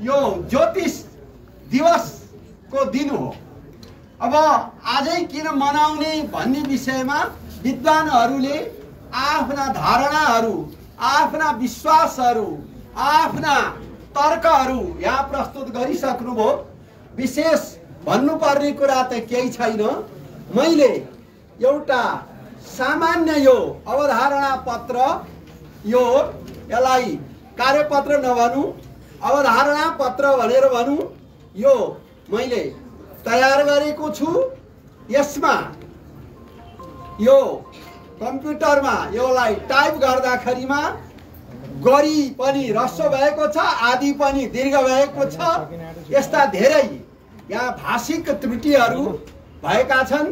यो ज्योतिष दिवसको दिन हो। अब आजै किन मनाउने भन्ने विषयमा विद्वानहरूले आफ्ना धारणाहरू, आफ्ना विश्वासहरू, आफ्ना तर्कहरू यहाँ प्रस्तुत गरिसक्नुभयो। विशेष भन्नुपर्ने कुरा त केही छैन। मैले एउटा सामान्य यो अवधारणा पत्र, यसलाई कार्यपत्र नभनौँ, अवधारणा पत्र भनेर भनौँ, यो मैले तयार गरेको छु। यसमा यो कम्प्युटरमा यसलाई टाइप गर्दाखेरिमा गरी पनि ह्रस्व भएको छ, आदि पनि दीर्घ भएको छ। यस्ता धेरै यहाँ भाषिक त्रुटिहरू भएका छन्।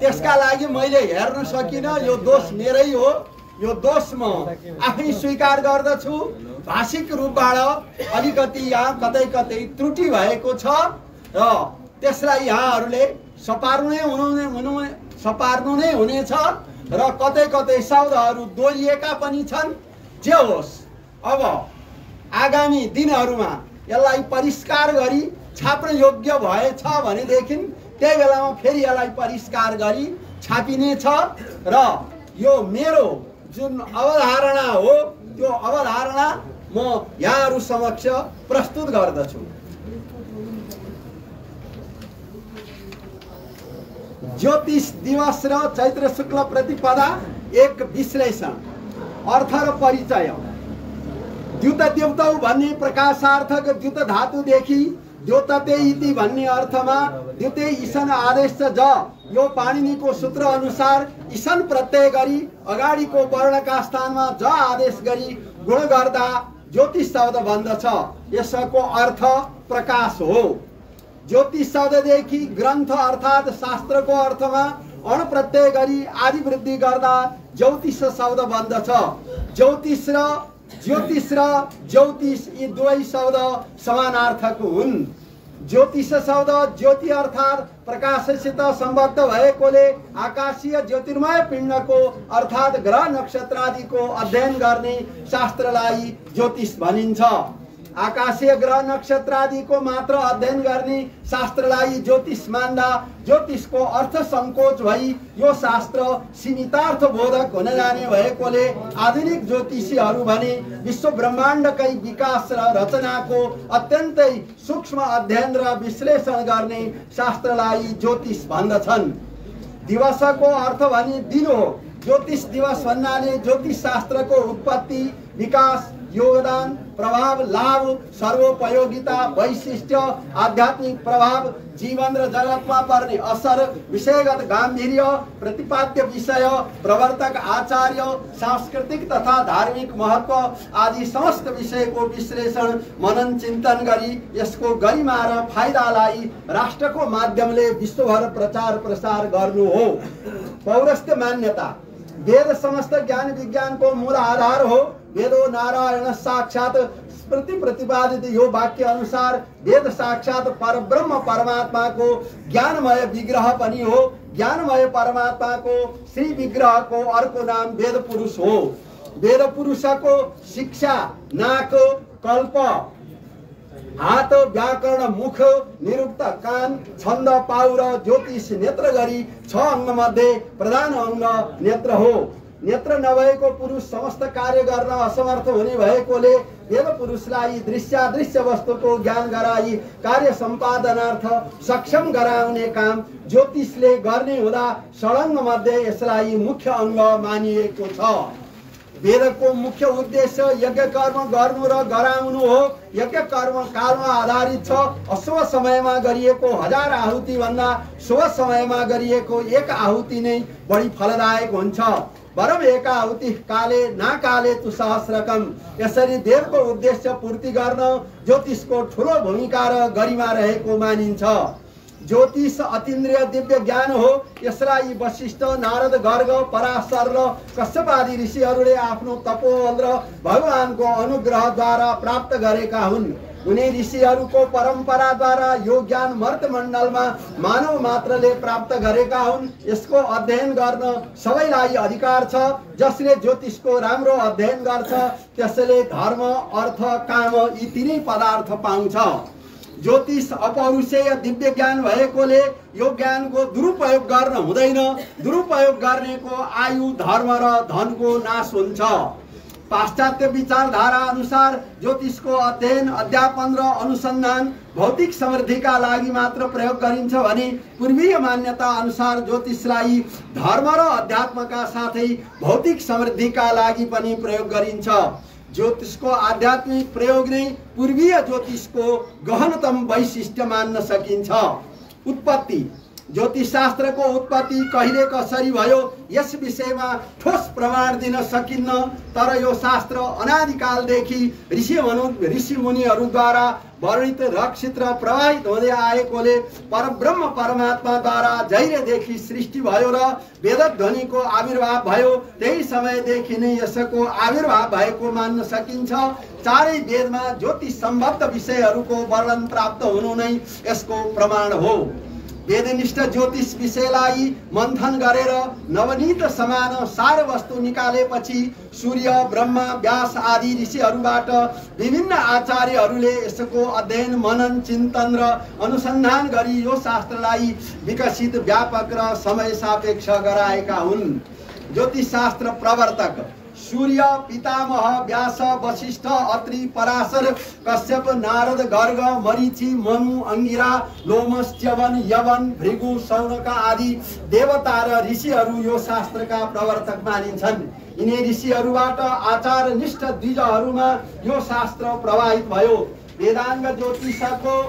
त्यसका लागि मैले हेर्न सकिनँ। यो दोष मेरै हो। यो दोष म आफै स्वीकार गर्दछु। भाषिक रूपबाट अलिकति यहाँ कतै कतै त्रुटि भएको छ र त्यसलाई यहाँहरूले सपार्नु नै हुनेछ र कतै कतै शब्दहरू दोहोरिएका पनि छन्। जे होस्, अब आगामी दिनहरूमा यसलाई परिष्कार गरी छाप्न योग्य भएछ भनेदेखि त्यही बेलामा फेरि यसलाई परिष्कार गरी छापिनेछ र यो मेरो जुन अवधारणा हो त्यो अवधारणा म यहाँहरू समक्ष प्रस्तुत गर्दछु। ज्योतिष दिवस र चैत्र शुक्ल प्रतिपदा एक विश्लेषण, अर्थ र परिचय। द्युत द्यौतौ भन्ने प्रकाशार्थक द्युत धातुदेखि द्योतते इति भन्ने अर्थमा द्युते ईसन आदेश ज, यो पाणिनीको सूत्र अनुसार ईसन प्रत्यय गरी अगाडिको वर्णका स्थानमा ज आदेश गरी गुण गर्दा ज्योतिष शब्द बन्दछ। यसको अर्थ प्रकाश हो। ज्योतिष शब्ददेखि ग्रन्थ अर्थात् शास्त्रको अर्थमा अण प्रत्यय गरी आदि वृद्धि गर्दा ज्योतिष शब्द बन्दछ। ज्योतिष र ज्योतिष यी दुवै शब्द समानार्थक हुन्। ज्योतिष शब्द ज्योति अर्थात् प्रकाशसित सम्बद्ध भएकोले आकाशीय ज्योतिर्मय पिण्डको अर्थात् ग्रह नक्षत्र आदिको अध्ययन गर्ने शास्त्रलाई ज्योतिष भनिन्छ। आकाशीय ग्रह नक्षत्र आदिको मात्र अध्ययन गर्ने शास्त्रलाई ज्योतिष मान्दा ज्योतिषको अर्थ संकोच भई यो शास्त्र सीमितार्थ बोधक हुन जाने भएकोले आधुनिक ज्योतिषीहरू भने विश्व ब्रह्माण्डकै विकास र रचनाको अत्यन्तै सूक्ष्म अध्ययन र विश्लेषण गर्ने शास्त्रलाई ज्योतिष भन्दछन्। दिवसको अर्थ भने दिन हो। ज्योतिष दिवस भन्नाले ज्योतिष शास्त्रको उत्पत्ति, विकास, योगदान, प्रभाव, लाभ, सर्वोपयोगिता, वैशिष्ट्य, आध्यात्मिक प्रभाव, जीवन र जगतमा पर्ने असर, विषयगत गाम्भीर्य, प्रतिपाद्य विषय, प्रवर्तक आचार्य, सांस्कृतिक तथा धार्मिक महत्व आदि समस्त विषयको विश्लेषण, मनन, चिन्तन गरी यसको गरिमा र फाइदालाई राष्ट्रको माध्यमले विश्वभर प्रचार प्रसार गर्नु हो। पौरस्त्य मान्यता। वेद समस्त ज्ञान विज्ञान को मूल आधार हो। वेदो नारायण साक्षात स्मृति प्रतिपादित यो वाक्य अनुसार वेद साक्षात परब्रह्म परमात्मा को ज्ञानमय विग्रह पनि हो। ज्ञानमय परमात्मा को श्री विग्रह को अर्को नाम वेद पुरुष हो। वेद पुरुष को शिक्षा, नाक, कल्प, हात, व्याकरण, मुख, निरुक्त, कान, छन्द, पाउ र ज्योतिष नेत्र गरी 6 अंग मध्ये प्रधान अंग नेत्र हो। नेत्र नभएको पुरुष समस्त कार्य गर्न असमर्थ हुने भएकोले वेद पुरुषलाई दृश्यादृश्य वस्तुको ज्ञान गराई कार्य सम्पादनार्थ सक्षम गराउने काम ज्योतिषले गर्ने हुँदा षडङ्ग मध्ये यसलाई मुख्य अंग मानिएको छ। वेदको मुख्य उद्देश्य यज्ञ कर्म गर्नु र गराउनु हो। यज्ञ कर्म कालमा आधारित छ। अशुभ समयमा गरिएको 1000 आहुति भन्दा शुभ समयमा गरिएको 1 आहुति नै बढी फलदायक हुन्छ। वरम एक आहुति काले ना काले तु सहस्रकम। यसरी देवको उद्देश्य पूर्ति गर्न ज्योतिषको ठूलो भूमिका र गरिमा रहेको मानिन्छ। ज्योतिष अतीन्द्रिय दिव्य ज्ञान हो। यसलाई वशिष्ठ, नारद, गर्ग, पराशर र कश्यप आदि ऋषिहरूले आफ्नो तपोबल र भगवानको अनुग्रहद्वारा प्राप्त गरेका हुन्। उनी ऋषिहरूको परम्पराद्वारा यो ज्ञान मर्त्यमण्डलमा मानव मात्रले प्राप्त गरेका हुन्। यसको अध्ययन गर्न सबैलाई अधिकार छ। जसले ज्योतिषको राम्रो अध्ययन गर्छ त्यसले धर्म, अर्थ, काम यी तीनै पदार्थ पाउँछ। ज्योतिष अपौरुषेय दिव्य ज्ञान भएकोले यो ज्ञानको दुरुपयोग गर्न हुँदैन। दुरुपयोग गर्नेको आयु, धर्म र धनको नाश हुन्छ। पाश्चात्य विचारधारा अनुसार ज्योतिषको अध्ययन, अध्यापन र अनुसन्धान भौतिक समृद्धिका लागि मात्र प्रयोग गरिन्छ भने पूर्वीय मान्यता अनुसार ज्योतिषलाई धर्म र अध्यात्मका साथै भौतिक समृद्धिका लागि पनि प्रयोग गरिन्छ। ज्योतिषको आध्यात्मिक प्रयोग नै पूर्वीय ज्योतिषको गहनतम वैशिष्ट्य मान्न सकिन्छ। उत्पत्ति। ज्योतिषशास्त्रको उत्पत्ति कहिले कसरी भयो यस विषयमा ठोस प्रमाण दिन सकिन्न। तर यो शास्त्र अनादिकालदेखि ऋषिमुनिहरूद्वारा वर्णित, रक्षित र प्रवाहित हुँदै आएकोले परब्रह्म परमात्माद्वारा जहिलेदेखि सृष्टि भयो र वेदध्वनिको आविर्भाव भयो त्यही समयदेखि नै यसको आविर्भाव भएको मान्न सकिन्छ। चारै वेदमा ज्योतिष सम्बद्ध विषयहरूको वर्णन प्राप्त हुनु नै यसको प्रमाण हो। वेदनिष्ठ ज्योतिष विषयलाई मन्थन गरेर नवनीत समान सार वस्तु निकालेपछि सूर्य, ब्रह्मा, व्यास आदि ऋषिहरूबाट विभिन्न आचार्यहरूले यसको अध्ययन, मनन, चिन्तन र अनुसन्धान गरी यो शास्त्रलाई विकसित, व्यापक र समय सापेक्ष गराएका हुन्। ज्योतिषशास्त्र प्रवर्तक सूर्य, पितामह, व्यास, वशिष्ठ, अत्रि, पराशर, कश्यप, नारद, गर्ग, मरीचि, मनु, अंगिरा, लोमस, च्यवन, यवन, भृगु, शौनक आदि देवता र ऋषिहरू यो शास्त्रका प्रवर्तक मानिन्छन्। यिनी ऋषिहरूबाट आचारनिष्ठ द्विजहरूमा यो शास्त्र प्रवाहित भयो। वेदांग ज्योतिषको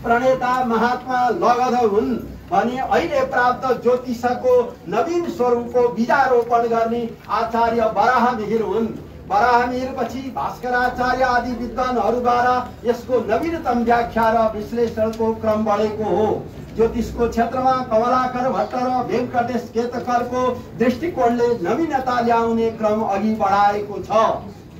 प्रणेता महात्मा लगध हुन् भने अहिले प्राप्त ज्योतिषको नवीन स्वरूपको बीजारोपण गर्ने आचार्य वराहमिहिर हुन्। वराहमिहिरपछि भास्कराचार्य आदि विद्वानहरूद्वारा यसको नवीनतम व्याख्या र विश्लेषणको क्रम बढेको हो। ज्योतिषको क्षेत्रमा कमलाकर भट्ट र वेंकटेश केतकरको दृष्टिकोणले नवीनता ल्याउने क्रम अघि बढाएको छ।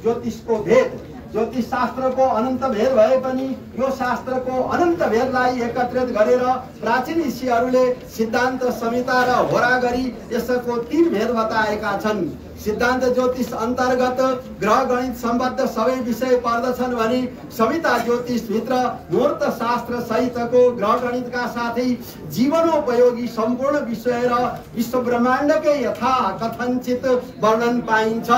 ज्योतिषको भेद। ज्योतिष शास्त्रको अनन्त भेद भए पनि यो शास्त्रको अनन्त भेदलाई एकत्रित गरेर प्राचीन ऋषिहरूले सिद्धान्त, संहिता र होरा गरी यसको 3 भेद बताएका छन्। सिद्धान्त ज्योतिष अन्तर्गत ग्रह गणित सम्बद्ध सबै विषय पर्दछन् भने संहिता ज्योतिष भित्र मुहूर्त शास्त्र सहितको ग्रह गणितका साथै जीवनोपयोगी सम्पूर्ण विषय र विश्व ब्रह्माण्डकै यथा कथनचित वर्णन पाइन्छ।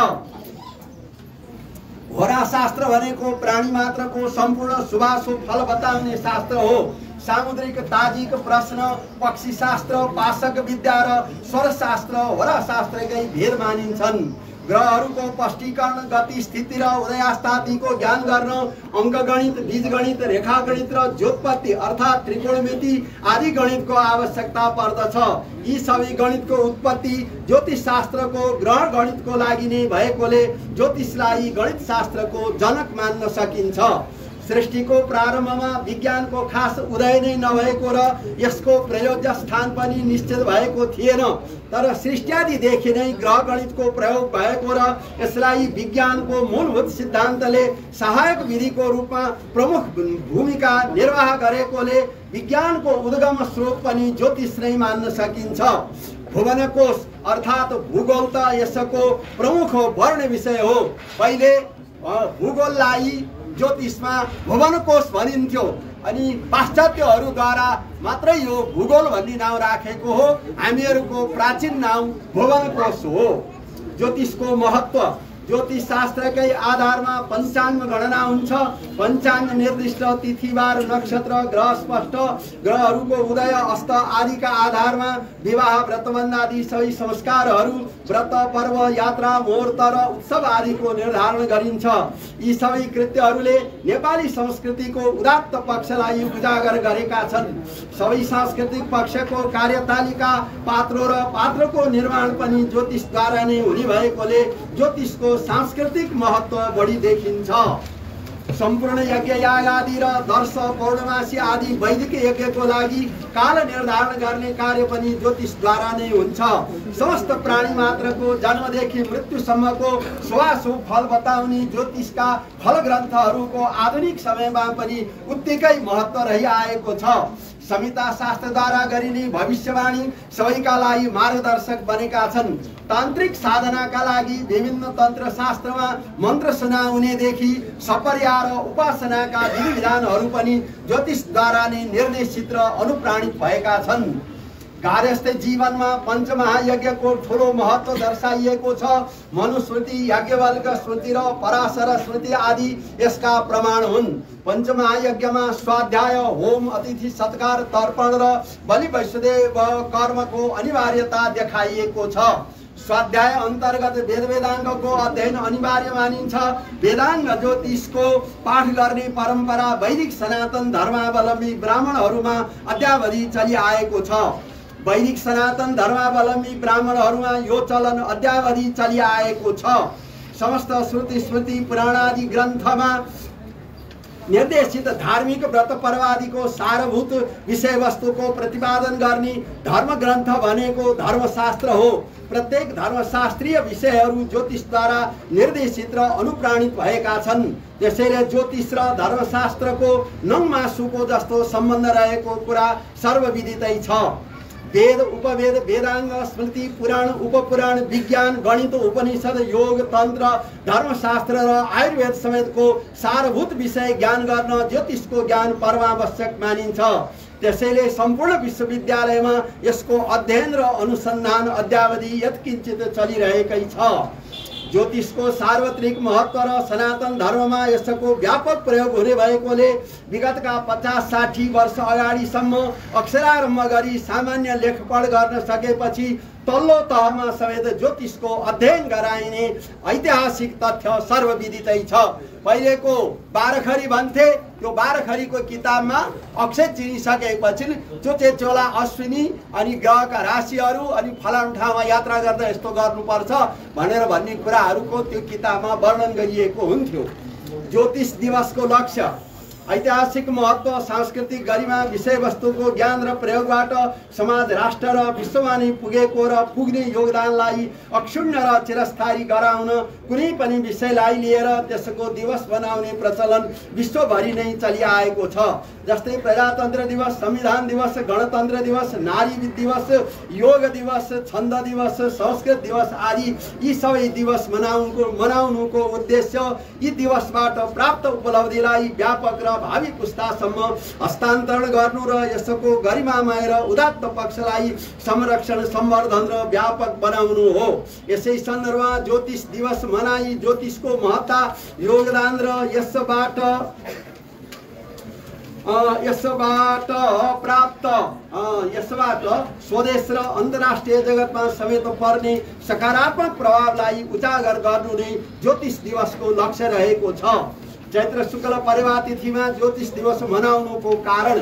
होरा शास्त्र भनेको प्राणी मात्रको सम्पूर्ण शुभाशुभ फल बताउने शास्त्र हो। सामुद्रिक, ताजिक, प्रश्न, पक्षी शास्त्र, पाशक विद्या र स्वर शास्त्र होरा शास्त्रकै भेद मानिन्छन्। ग्रहहरूको स्पष्टीकरण, गति, स्थिति र उदयास्तादिको ज्ञान गर्न अङ्कगणित, बीजगणित, रेखागणित र ज्योत्पत्ति अर्थात् त्रिकोणमिति आदि गणितको आवश्यकता पर्दछ। यी सबै गणितको उत्पत्ति ज्योतिष शास्त्रको ग्रह गणितको लागि नै भएकोले ज्योतिषलाई गणित शास्त्रको जनक मान्न सकिन्छ। सृष्टिको प्रारम्भमा विज्ञानको खास उदय नै नभएको र यसको प्रयोज्य स्थान पनि निश्चित भएको थिएन। तर सृष्टिआदिदेखि नै ग्रह गणितको प्रयोग भएको र यसलाई विज्ञानको मूलभूत सिद्धान्तले सहायक विधिको रूपमा प्रमुख भूमिका निर्वाह गरेकोले विज्ञानको उद्गम स्रोत पनि ज्योतिष नै मान्न सकिन्छ। भुवनकोश अर्थात् भूगोल त यसको प्रमुख वर्ण विषय हो। पहिले भूगोललाई ज्योतिषमा भुवनकोश भनिन्थ्यो अनि पाश्चात्यहरूद्वारा मात्रै यो भूगोल भन्ने नाउँ राखेको हो। हामीहरूको प्राचीन नाउँ भुवनकोश हो। ज्योतिषको महत्व। ज्योतिष शास्त्रकै आधारमा पञ्चाङ्ग गणना हुन्छ। पञ्चाङ्ग निर्दिष्ट तिथिबार, नक्षत्र, ग्रह स्पष्ट, ग्रहहरूको उदय अस्त आदिका आधारमा विवाह, व्रतबन्ध आदि सबै संस्कारहरू, व्रत, पर्व, यात्रा, मुहूर्त र उत्सव आदिको निर्धारण गरिन्छ। यी सबै कृत्यहरूले नेपाली संस्कृतिको उदात्त पक्षलाई उजागर गरेका छन्। सबै सांस्कृतिक पक्षको कार्यतालिका, पात्रो र पात्रको निर्माण पनि ज्योतिषद्वारा नै हुने भएकोले ज्योतिषको सांस्कृतिक महत्व बढी देखिन्छ। सम्पूर्ण यज्ञ याग आदि र दर्श पौर्णमासी आदि वैदिक यज्ञको लागि काल निर्धारण गर्ने कार्य पनि ज्योतिषद्वारा नै हुन्छ। समस्त प्राणी मात्रको जन्मदेखि मृत्युसम्मको शुभाशुभ फल बताउने ज्योतिषका फल ग्रन्थहरूको आधुनिक समयमा पनि उत्तिकै महत्त्व रहिआएको छ। संहिता शास्त्रद्वारा गरिने भविष्यवाणी सबैका लागि मार्गदर्शक बनेका छन्। तान्त्रिक साधनाका लागि विभिन्न तन्त्र शास्त्रमा मन्त्र सुनाउनेदेखि सपर्या र उपासनाका विधि विधानहरू पनि ज्योतिषद्वारा नै निर्देशित र अनुप्राणित भएका छन्। कार्यस्थ जीवनमा पञ्चमहायज्ञको ठुलो महत्त्व दर्शाइएको छ। मनुस्मृति, याज्ञवल्क्य स्मृति र पराशर स्मृति आदि यसका प्रमाण हुन्। पञ्चमहायज्ञमा स्वाध्याय, होम, अतिथि सत्कार, तर्पण र बलि वैष्णदेव कर्मको अनिवार्यता देखाइएको छ। स्वाध्याय अन्तर्गत वेद वेदाङ्गको अध्ययन अनिवार्य मानिन्छ। वेदाङ्ग ज्योतिषको पाठ गर्ने परम्परा वैदिक सनातन धर्मावलम्बी ब्राह्मणहरूमा अद्यावधि चलिआएको छ। वैदिक सनातन धर्मावलम्बी ब्राह्मणहरूमा यो चलन अद्यावधि चलिआएको छ। समस्त श्रुति स्मृति पुराणादि ग्रन्थमा निर्देशित धार्मिक व्रत पर्वादिको सारभूत विषयवस्तुको प्रतिपादन गर्ने धर्म ग्रन्थ भनेको धर्मशास्त्र हो। प्रत्येक धर्मशास्त्रीय विषयहरू ज्योतिषद्वारा निर्देशित र अनुप्राणित भएका छन्। त्यसैले ज्योतिष र धर्मशास्त्रको नङमासुको जस्तो सम्बन्ध रहेको कुरा सर्वविदितै छ। वेद, उपवेद, वेदाङ्ग, स्मृति, पुराण, उपपुराण, विज्ञान, गणित, उपनिषद, योग, तन्त्र, धर्मशास्त्र र आयुर्वेद समेतको सारभूत विषय ज्ञान गर्न ज्योतिषको ज्ञान परमावश्यक मानिन्छ। त्यसैले सम्पूर्ण विश्वविद्यालयमा यसको अध्ययन र अनुसन्धान अद्यावधि यत्किञ्चित चलिरहेकै छ। ज्योतिषको सार्वत्रिक महत्त्व र सनातन धर्ममा यसको व्यापक प्रयोग हुने भएकोले विगतका 50-60 वर्ष अगाडिसम्म अक्षरारम्भ गरी सामान्य लेखपढ गर्न सकेपछि तल्लो तहमा समेत ज्योतिषको अध्ययन गराइने ऐतिहासिक तथ्य सर्वविदितै छ। पहिलेको बारखरी भन्थे, त्यो बारखरीको किताबमा अक्षर चिनिसकेपछि चोचे चोला अश्विनी अनि ग्रहका राशिहरू अनि फलानु ठाउँमा यात्रा गर्दा यस्तो गर्नुपर्छ भनेर भन्ने कुराहरूको त्यो किताबमा वर्णन गरिएको हुन्थ्यो। ज्योतिष दिवसको लक्ष्य ऐतिहासिक महत्त्व, सांस्कृतिक गरिमा, विषयवस्तुको ज्ञान र प्रयोगबाट समाज, राष्ट्र र विश्वमा नै पुगेको र पुग्ने योगदानलाई अक्षुण्ण र चिरस्थायी गराउन कुनै पनि विषयलाई लिएर त्यसको दिवस बनाउने प्रचलन विश्वभरि नै चलिआएको छ। जस्तै प्रजातन्त्र दिवस, संविधान दिवस, गणतन्त्र दिवस, नारी दिवस, योग दिवस, छन्द दिवस, संस्कृत दिवस आदि यी सबै दिवस मनाउनुको उद्देश्य यी दिवसबाट प्राप्त उपलब्धिलाई व्यापक र भावी पुस्तासम्म हस्तान्तरण गर्नु र यसको गरिमामय र उदात्त पक्षलाई संरक्षण, सम्वर्धन र व्यापक बनाउनु हो। यसै सन्दर्भमा ज्योतिष दिवस मनाई ज्योतिषको महत्ता, योगदान र यसबाट स्वदेश र अन्तर्राष्ट्रिय जगतमा समेत पर्ने सकारात्मक प्रभावलाई उजागर गर्नु नै ज्योतिष दिवसको लक्ष्य रहेको छ। चैत्र शुक्ल परिवा तिथिमा ज्योतिष दिवस मनाउनुको कारण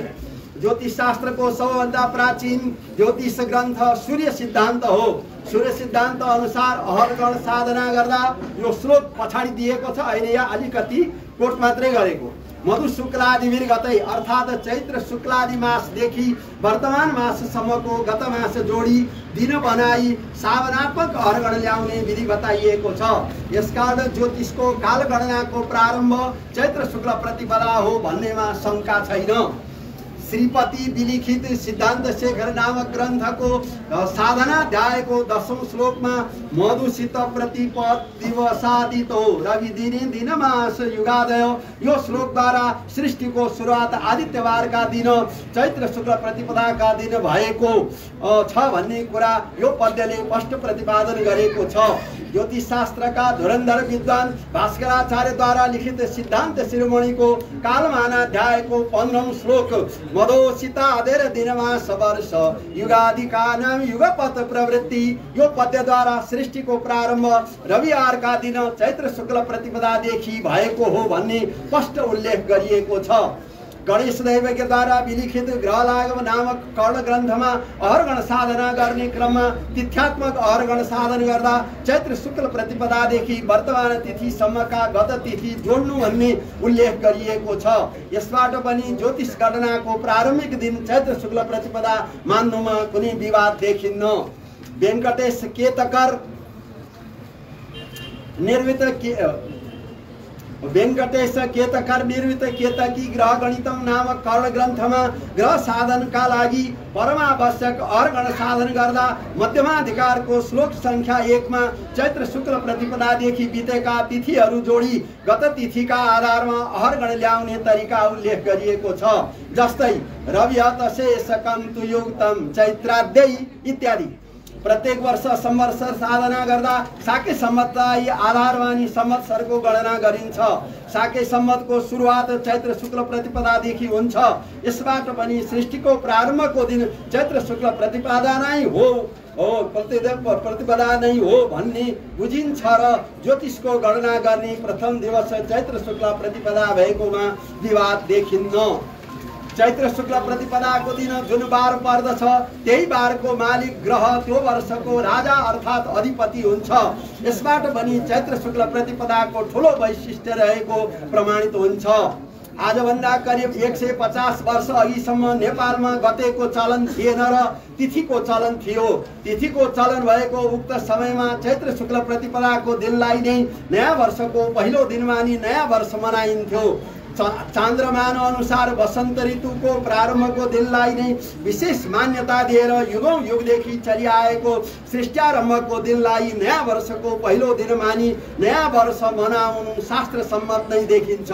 ज्योतिष शास्त्रको सबैभन्दा प्राचीन ज्योतिष ग्रन्थ सूर्य सिद्धान्त हो। सूर्य सिद्धान्त अनुसार अहरगण साधना गर्दा यो श्लोक पछाडि दिएको छ, अहिले यहाँ अलिकति कोट मात्रै गरेको। मधु शुक्लादि विर्गतै अर्थात् चैत्र शुक्लादि मासदेखि वर्तमान माससम्मको गत मास जोडी दिन बनाई सावनात्मक अहरगण ल्याउने विधि बताइएको छ। यसकारण ज्योतिषको कालगणनाको प्रारम्भ चैत्र शुक्ल प्रतिपदा हो भन्नेमा शङ्का छैन। श्रीपति विलिखित सिद्धान्त शेखर नामक ग्रन्थको साधनाध्यायको 10औं श्लोकमा मधुसित प्रतिपद दिवसादितो रवि दिने दिनमास युगादय यो श्लोकद्वारा सृष्टिको सुरुवात आदित्यबारका दिन चैत्र शुक्ल प्रतिपदाका दिन भएको छ भन्ने कुरा यो पद्यले स्पष्ट प्रतिपादन गरेको छ। ज्योतिष शास्त्रका धुरन्धर विद्वान भास्कराचार्यद्वारा लिखित सिद्धान्त शिरोमणिको कालमानाध्यायको 15औं श्लोक मधोसितादेर दिनमास वर्ष युगादिका नाम युगपथ प्रवृत्ति यो पद्यद्वारा सृष्टिको प्रारम्भ रविवारका दिन चैत्र शुक्ल प्रतिपदादेखि भएको हो भन्ने स्पष्ट उल्लेख गरिएको छ। गणेश दैवज्ञद्वारा विलिखित ग्रहलागम नामक कर्ण ग्रन्थमा अहरगण साधना गर्ने क्रममा तिथ्यात्मक अहरगण साधन गर्दा चैत्र शुक्ल प्रतिपदादेखि वर्तमान तिथिसम्मका गत तिथि जोड्नु भन्ने उल्लेख गरिएको छ। यसबाट पनि ज्योतिष गणनाको प्रारम्भिक दिन चैत्र शुक्ल प्रतिपदा मान्नुमा कुनै विवाद देखिन्न। वेंकटेश केतकर निर्मित केतकी ग्रह गणितम नामक कर्ण ग्रन्थमा ग्रह साधनका लागि परमावश्यक अहरगण साधन गर्दा मध्यमाधिकारको श्लोक संख्या 1 मा चैत्र शुक्ल प्रतिपदादेखि बितेका तिथिहरू जोडी गत तिथिका आधारमा अहरगण ल्याउने तरिका उल्लेख गरिएको छ। जस्तै रविहत शेषकम तुयुक्तम चैत्राद्यै इत्यादि। प्रत्येक वर्ष संवत्सर साधना गर्दा साके सम्वतलाई आधार मानी संवत्सरको गणना गरिन्छ। साके सम्वतको सुरुवात चैत्र शुक्ल प्रतिपदादेखि हुन्छ। यसबाट पनि सृष्टिको प्रारम्भको दिन चैत्र शुक्ल प्रतिपदा नै हो प्रतिपदा नै हो भन्ने बुझिन्छ र ज्योतिषको गणना गर्ने प्रथम दिवस चैत्र शुक्ल प्रतिपदा भएकोमा विवाद देखिन्न। चैत्र शुक्ल प्रतिपदाको दिन जुन बार पर्दछ त्यही बारको मालिक ग्रह त्यो वर्षको राजा अर्थात् अधिपति हुन्छ। यसबाट पनि चैत्र शुक्ल प्रतिपदाको ठूलो वैशिष्ट्य रहेको प्रमाणित हुन्छ। आजभन्दा करिब 150 वर्ष अघिसम्म नेपालमा गतेको चलन थिएन र तिथिको चलन थियो। तिथिको चलन भएको उक्त समयमा चैत्र शुक्ल प्रतिपदाको दिनलाई नै नयाँ वर्षको पहिलो दिन मानी नयाँ वर्ष मनाइन्थ्यो। चान्द्रमान अनुसार वसन्त ऋतुको प्रारम्भको दिनलाई नै विशेष मान्यता दिएर युगौं युगदेखि चलिआएको सृष्टिआरम्भको दिनलाई नयाँ वर्षको पहिलो दिन मानी नयाँ वर्ष मनाउनु शास्त्र सम्मत नै देखिन्छ।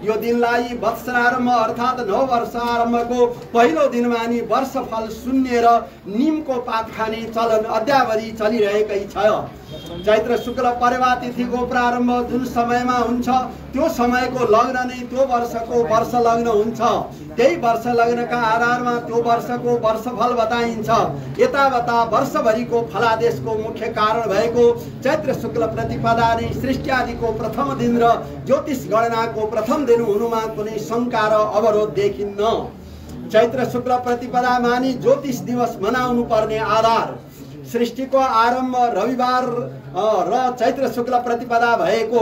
यो दिनलाई वत्सरारम्भ अर्थात् नव वर्ष आरम्भको पहिलो दिन मानी वर्षफल सुन्नेर निमको पात खाने चलन अद्यावधि चलिरहेकै छ। चैत्र शुक्ल परेवा तिथिको प्रारम्भ जुन समयमा हुन्छ त्यो समयको लग्न नै त्यो वर्षको वर्ष लग्न हुन्छ। त्यही वर्ष लग्नका आधारमा त्यो वर्षको वर्षफल बताइन्छ। यतावता वर्षभरिको फलादेशको मुख्य कारण भएको चैत्र शुक्ल प्रतिपदा नै सृष्टि आदिको प्रथम दिन र ज्योतिष गणनाको प्रथम दिन हुनुमा कुनै शंका र अवरोध देखिन्न। चैत्र शुक्ल प्रतिपदा मानी ज्योतिष दिवस मनाउनु पर्ने आधार सृष्टिको आरम्भ रविवार र चैत्र शुक्ल प्रतिपदा भएको,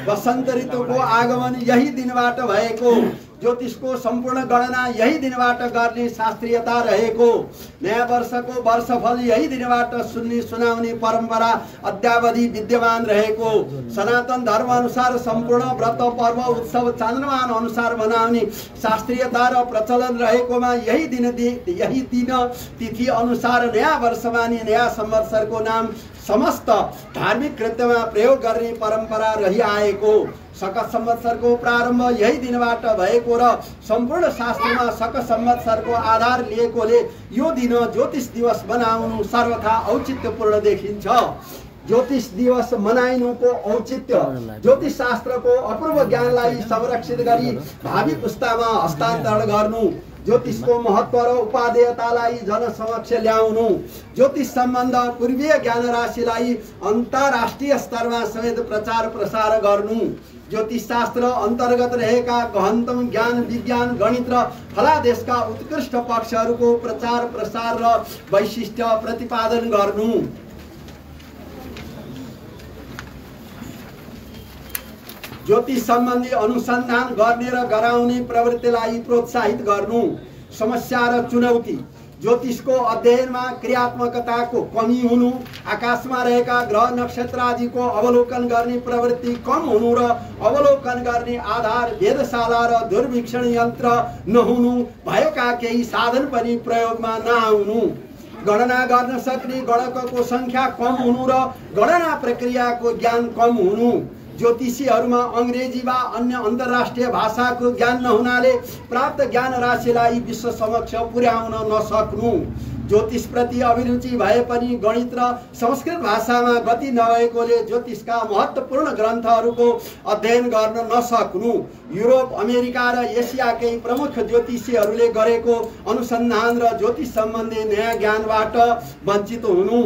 वसन्त ऋतुको आगमन यही दिनबाट भएको, ज्योतिषको सम्पूर्ण गणना यही दिनबाट गर्ने शास्त्रीयता रहेको, नयाँ वर्षको वर्षफल यही दिनबाट सुनाउने परम्परा अद्यावधि विद्यमान रहेको, सनातन धर्म अनुसार सम्पूर्ण व्रत पर्व उत्सव चान्द्रमान अनुसार मनाउने शास्त्रीयता र प्रचलन रहेकोमा यही दिन तिथि अनुसार नयाँ वर्ष मानी नयाँ संवत्सरको नाम समस्त धार्मिक कृत्यमा प्रयोग गर्ने परम्परा रहिआएको, शक संवत्सरको प्रारम्भ यही दिनबाट भएको र सम्पूर्ण शास्त्रमा शक संवत्सरको आधार लिएकोले यो दिन ज्योतिष दिवस मनाउनु सर्वथा औचित्यपूर्ण देखिन्छ। ज्योतिष दिवस मनाइनुको औचित्य ज्योतिष शास्त्रको अपूर्व ज्ञानलाई संरक्षित गरी भावी पुस्तामा हस्तान्तरण गर्नु, ज्योतिषको महत्व र उपादेयतालाई जनसमक्ष ल्याउनु, ज्योतिष सम्बन्ध पूर्वीय ज्ञान राशिलाई अन्तर्राष्ट्रिय स्तरमा समेत प्रचार प्रसार गर्नु, ज्योतिष शास्त्र अन्तर्गत रहेका गहनतम ज्ञान विज्ञान गणित र फलादेशका उत्कृष्ट पक्षहरूको प्रचार प्रसार र वैशिष्ट्य प्रतिपादन गर्नु, ज्योतिष सम्बन्धी अनुसन्धान गर्ने र गराउने प्रवृत्तिलाई प्रोत्साहित गर्नु, समस्या र चुनौती ज्योतिषको अध्ययनमा क्रियात्मकताको कमी हुनु, आकाशमा रहेका ग्रह नक्षत्र आदिको अवलोकन गर्ने प्रवृत्ति कम हुनु र अवलोकन गर्ने आधार वेधशाला र दूरवीक्षण यन्त्र नहुनु, भएका केही साधन पनि प्रयोगमा नआउनु, गणना गर्न सक्ने गणकको संख्या कम हुनु र गणना प्रक्रियाको ज्ञान कम हुनु, ज्योतिषीहरूमा अंग्रेजी वा अन्य अन्तर्राष्ट्रिय भाषाको ज्ञान नहुनाले प्राप्त ज्ञान राशिलाई विश्व समक्ष पुर्याउन नसक्नु, ज्योतिष प्रति अभिरुचि भए पनि गणित र संस्कृत भाषामा गति नभएकोले ज्योतिषका महत्त्वपूर्ण ग्रन्थहरूको अध्ययन गर्न नसक्नु, युरोप अमेरिका र एसियाकै प्रमुख ज्योतिषीहरूले गरेको अनुसन्धान र ज्योतिष सम्बन्धी नयाँ ज्ञानबाट वञ्चित हुनु,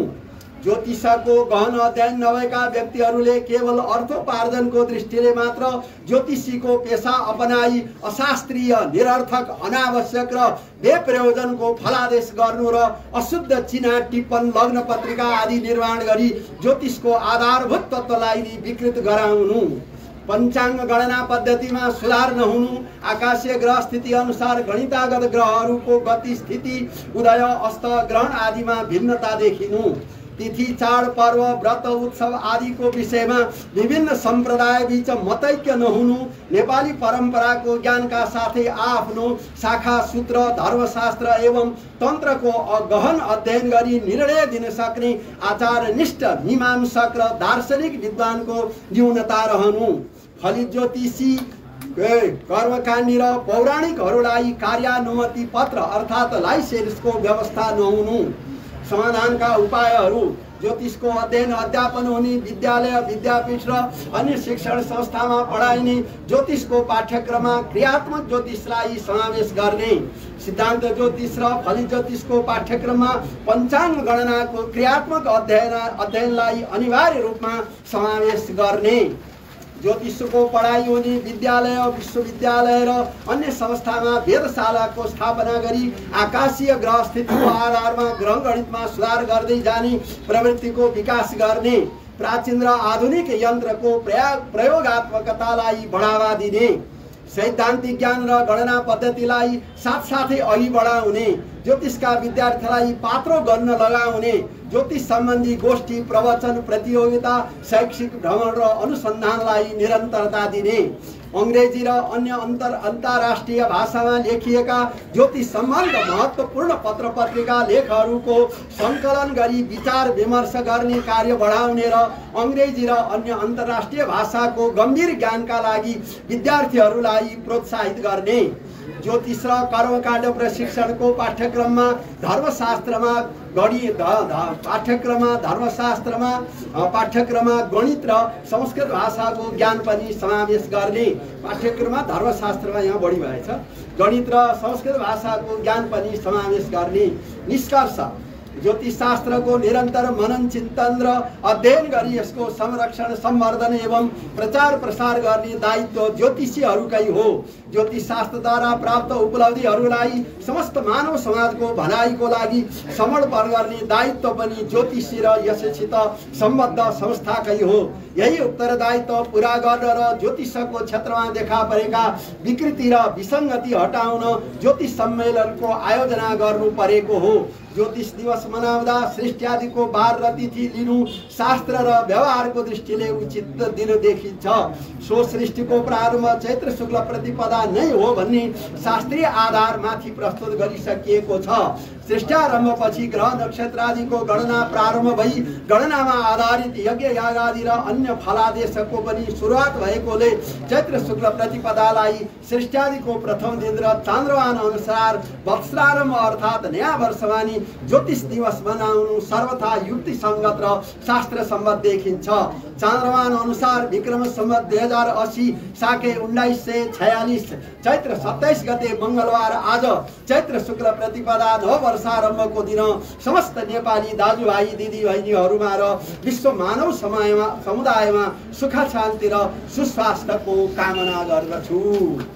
ज्योतिषको गहन अध्ययन नभएका व्यक्तिहरूले केवल अर्थोपार्जनको दृष्टिले मात्र ज्योतिषीको पेशा अपनाई अशास्त्रीय, निरर्थक, अनावश्यक र बेप्रयोजनको फलादेश गर्नु र अशुद्ध चिना, टिप्पण, लग्न पत्रिका आदि निर्माण गरी ज्योतिषको आधारभूत तत्त्वलाई विकृत गराउनु, पंचांग गणना पद्धतिमा सुधार नहुनु, आकाशीय ग्रह स्थिति अनुसार गणितागत ग्रहहरूको गति, स्थिति, उदय, अस्त, ग्रहण आदिमा भिन्नता देखिनु, तिथि, चाड, पर्व, व्रत, उत्सव आदिको विषयमा विभिन्न सम्प्रदाय बीच मतैक्य नहुनु, नेपाली परम्पराको ज्ञानका साथै आफ्नो शाखा, सूत्र, धर्मशास्त्र एवं तन्त्रको गहन अध्ययन गरी निर्णय दिन सक्ने आचारनिष्ठ मीमांसक र दार्शनिक विद्वानको न्यूनता रहनु, फलित ज्योतिषी, कर्मकाण्डी र पौराणिकहरूलाई कार्यानुमति पत्र अर्थात् लाइसेन्सको व्यवस्था नहुनु, समाधानका उपायहरू ज्योतिषको अध्ययन अध्यापन हुने विद्यालय, विद्यापीठ र अन्य शिक्षण संस्थामा पढाइने ज्योतिषको पाठ्यक्रममा क्रियात्मक ज्योतिषलाई समावेश गर्ने, सिद्धान्त ज्योतिष र फलित ज्योतिषको पाठ्यक्रममा पञ्चाङ्ग गणनाको क्रियात्मक अध्ययनलाई अनिवार्य रूपमा समावेश गर्ने, ज्योतिषको पढाइ हुने विद्यालय, विश्वविद्यालय र अन्य संस्थामा वेधशालाको स्थापना गरी आकाशीय ग्रह स्थितिको आधारमा ग्रह गणितमा सुधार गर्दै जाने प्रवृत्तिको विकास गर्ने, प्राचीन र आधुनिक यन्त्रको प्रयोगात्मकतालाई बढावा दिने, सैद्धान्तिक ज्ञान र गणना पद्धतिलाई साथसाथै अघि बढाउने, ज्योतिषका विद्यार्थीलाई पात्रो गर्न लगाउने, ज्योतिष सम्बन्धी गोष्ठी, प्रवचन, प्रतियोगिता, शैक्षिक भ्रमण र अनुसन्धानलाई निरन्तरता दिने, अंग्रेजी र अन्य अन्तर्राष्ट्रिय भाषामा लेखिएका ज्योतिष सम्बन्ध महत्त्वपूर्ण पत्र पत्रिका लेखहरूको सङ्कलन गरी विचार विमर्श गर्ने कार्य बढाउने र अंग्रेजी र अन्य अन्तर्राष्ट्रिय भाषाको गम्भीर ज्ञानका लागि विद्यार्थीहरूलाई प्रोत्साहित गर्ने, ज्योतिष र कर्मकाण्ड प्रशिक्षणको पाठ्यक्रममा धर्मशास्त्रमा गणित र संस्कृत भाषाको ज्ञान पनि समावेश गर्ने, पाठ्यक्रममा धर्मशास्त्रमा यहाँ बढी भएछ, गणित र संस्कृत भाषाको ज्ञान पनि समावेश गर्ने, निष्कर्ष ज्योतिषशास्त्रको निरन्तर मनन चिन्तन र अध्ययन गरी यसको संरक्षण, सम्वर्धन एवं प्रचार प्रसार गर्ने दायित्व ज्योतिषीहरूकै हो, ज्योतिषशास्त्रद्वारा प्राप्त उपलब्धिहरूलाई समस्त मानव समाजको भलाइको लागि समर्पण गर्ने दायित्व पनि ज्योतिषी र यससित सम्बद्ध संस्थाकै हो, यही उत्तरदायित्व पूरा गर्न र ज्योतिषको क्षेत्रमा देखा परेका विकृति र विसङ्गति हटाउन ज्योतिष सम्मेलनको आयोजना गर्नु परेको हो, ज्योतिष दिवस मनाउँदा सृष्टि आदिको बार र तिथि लिनु शास्त्र र व्यवहारको दृष्टिले उचित दिन देखिन्छ, सो सृष्टिको प्रारम्भ चैत्र शुक्ल प्रतिपदा नै हो भन्ने शास्त्रीय आधार माथि प्रस्तुत गरिसकिएको छ, सृष्टारम्भपछि ग्रह नक्षत्र आदिको गणना प्रारम्भ भई गणनामा आधारित यज्ञ यागादि र अन्य फलादेशको पनि सुरुवात भएकोले चैत्र शुक्ल प्रतिपदालाई सृष्टादिको प्रथम दिन र चान्द्रमान अनुसार वत्सरारम्भ अर्थात् नयाँ वर्षवानी ज्योतिष दिवस मनाउनु सर्वथा युक्तिसङ्गत र शास्त्र सम्मत देखिन्छ, चान्द्रमान अनुसार विक्रम सम्वत 2080 साके 1946 चैत्र 27 गते मंगलबार आज चैत्र शुक्ल प्रतिपदा नव वर्षारम्भको दिन समस्त नेपाली दाजुभाइ दिदी बहिनीहरूमा र विश्व मानव समुदायमा सुख शान्ति र सुस्वास्थ्यको कामना गर्दछु।